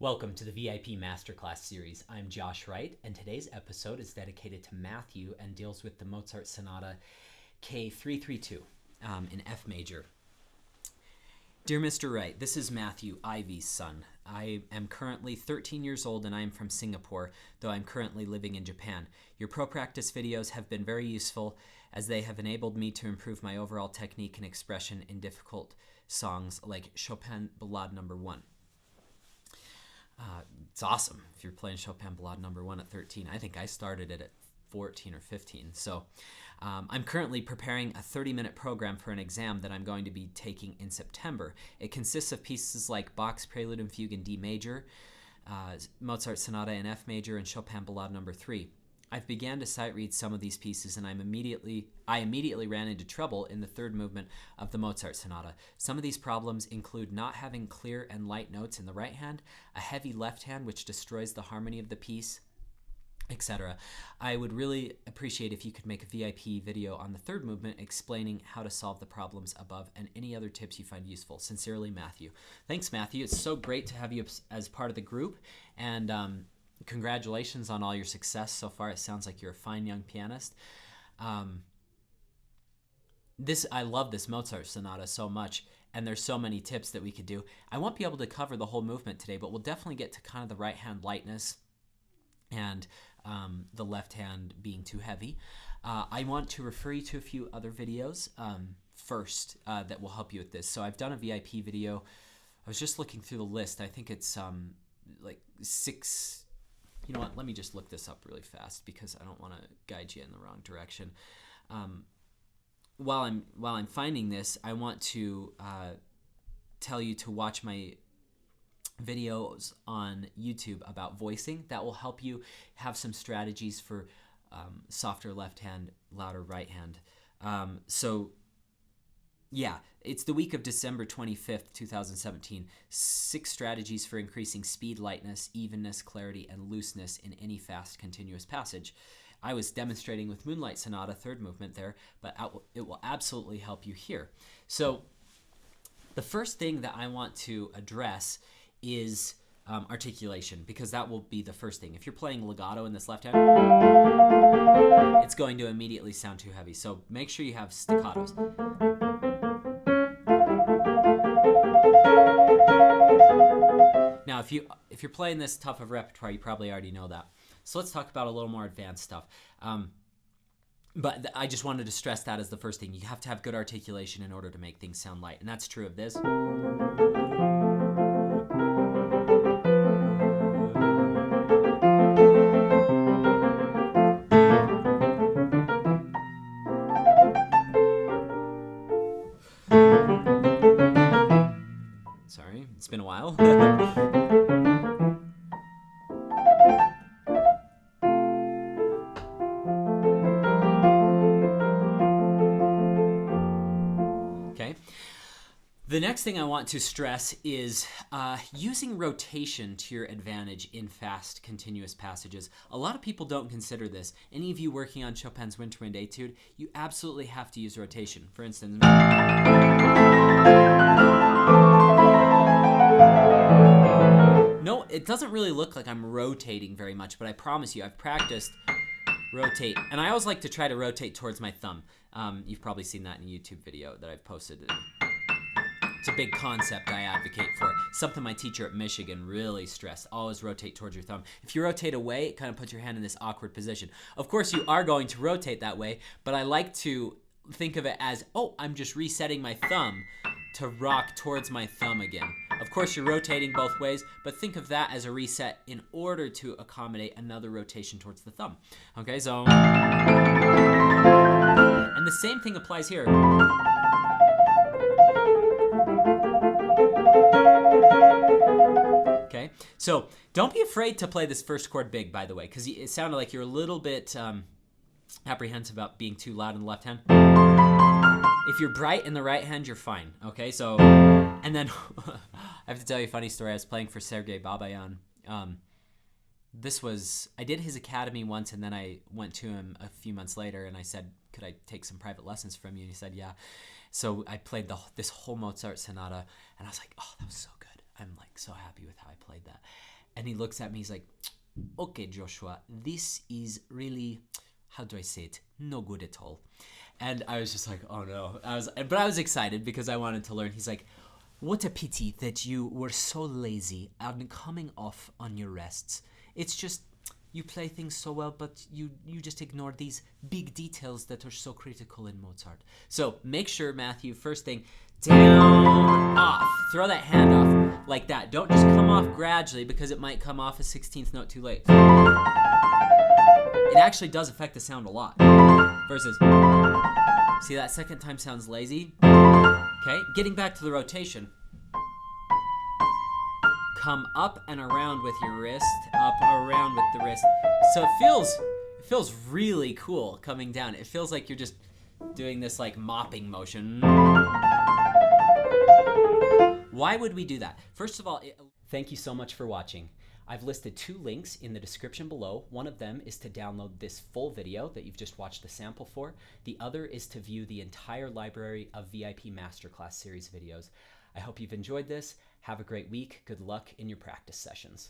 Welcome to the VIP Masterclass series. I'm Josh Wright, and today's episode is dedicated to Matthew and deals with the Mozart Sonata K332 in F major. Dear Mr. Wright, this is Matthew, Ivy's son. I am currently 13 years old and I am from Singapore, though I'm currently living in Japan. Your pro practice videos have been very useful as they have enabled me to improve my overall technique and expression in difficult songs like Chopin Ballade No. 1. It's awesome if you're playing Chopin Ballade No. 1 at 13. I think I started it at 14 or 15. So I'm currently preparing a 30-minute program for an exam that I'm going to be taking in September. It consists of pieces like Bach's Prelude and Fugue in D major, Mozart Sonata in F major, and Chopin Ballade No. 3. I've began to sight read some of these pieces, and I immediately ran into trouble in the third movement of the Mozart Sonata. Some of these problems include not having clear and light notes in the right hand, a heavy left hand which destroys the harmony of the piece, etc. I would really appreciate if you could make a VIP video on the third movement explaining how to solve the problems above and any other tips you find useful. Sincerely, Matthew. Thanks, Matthew. It's so great to have you as part of the group, and congratulations on all your success so far. It sounds like you're a fine young pianist. I love this Mozart Sonata so much, and there's so many tips that we could do. I won't be able to cover the whole movement today, but we'll definitely get to kind of the right hand lightness and the left hand being too heavy. I want to refer you to a few other videos first that will help you with this. So I've done a VIP video. I was just looking through the list. I think it's like 6. You know what? Let me just look this up really fast because I don't want to guide you in the wrong direction. While I'm finding this, I want to tell you to watch my videos on YouTube about voicing. That will help you have some strategies for softer left hand, louder right hand. Yeah, it's the week of December 25th, 2017. 6 strategies for increasing speed, lightness, evenness, clarity, and looseness in any fast, continuous passage. I was demonstrating with Moonlight Sonata, third movement there, but it will absolutely help you here. So the first thing that I want to address is articulation, because that will be the first thing. If you're playing legato in this left hand, it's going to immediately sound too heavy. So make sure you have staccatos. Now, if you're playing this tough of repertoire, you probably already know that. So let's talk about a little more advanced stuff. But I just wanted to stress that as the first thing. You have to have good articulation in order to make things sound light, and that's true of this. Sorry, it's been a while. Okay. The next thing I want to stress is using rotation to your advantage in fast, continuous passages. A lot of people don't consider this. Any of you working on Chopin's Winter Wind Etude, you absolutely have to use rotation. For instance, no, it doesn't really look like I'm rotating very much, but I promise you, I've practiced rotate. And I always like to try to rotate towards my thumb. You've probably seen that in a YouTube video that I've posted. It's a big concept I advocate for. Something my teacher at Michigan really stressed. Always rotate towards your thumb. If you rotate away, it kind of puts your hand in this awkward position. Of course, you are going to rotate that way, but I like to think of it as, oh, I'm just resetting my thumb to rock towards my thumb again. Of course, you're rotating both ways, but think of that as a reset in order to accommodate another rotation towards the thumb. Okay, so... And the same thing applies here. Okay, so don't be afraid to play this first chord big, by the way, because it sounded like you're a little bit apprehensive about being too loud in the left hand. If you're bright in the right hand, you're fine. Okay, so, and then I have to tell you a funny story. I was playing for Sergei Babayan. I did his academy once, and then I went to him a few months later, and I said, could I take some private lessons from you? And he said, yeah. So I played this whole Mozart Sonata, and I was like, oh, that was so good. I'm like so happy with how I played that. And he looks at me, he's like, okay, Joshua, this is really, how do I say it? No good at all. And I was just like, oh no. But I was excited because I wanted to learn. He's like, what a pity that you were so lazy and coming off on your rests. It's just, you play things so well, but you just ignore these big details that are so critical in Mozart. So make sure, Matthew, first thing, down, off. Throw that hand off like that. Don't just come off gradually because it might come off a 16th note too late. It actually does affect the sound a lot. Versus, see, that second time sounds lazy. Okay, getting back to the rotation. Come up and around with your wrist, up, around with the wrist. So it feels really cool coming down. It feels like you're just doing this like mopping motion. Why would we do that? First of all, thank you so much for watching. I've listed 2 links in the description below. One of them is to download this full video that you've just watched the sample for. The other is to view the entire library of VIP Masterclass series videos. I hope you've enjoyed this. Have a great week. Good luck in your practice sessions.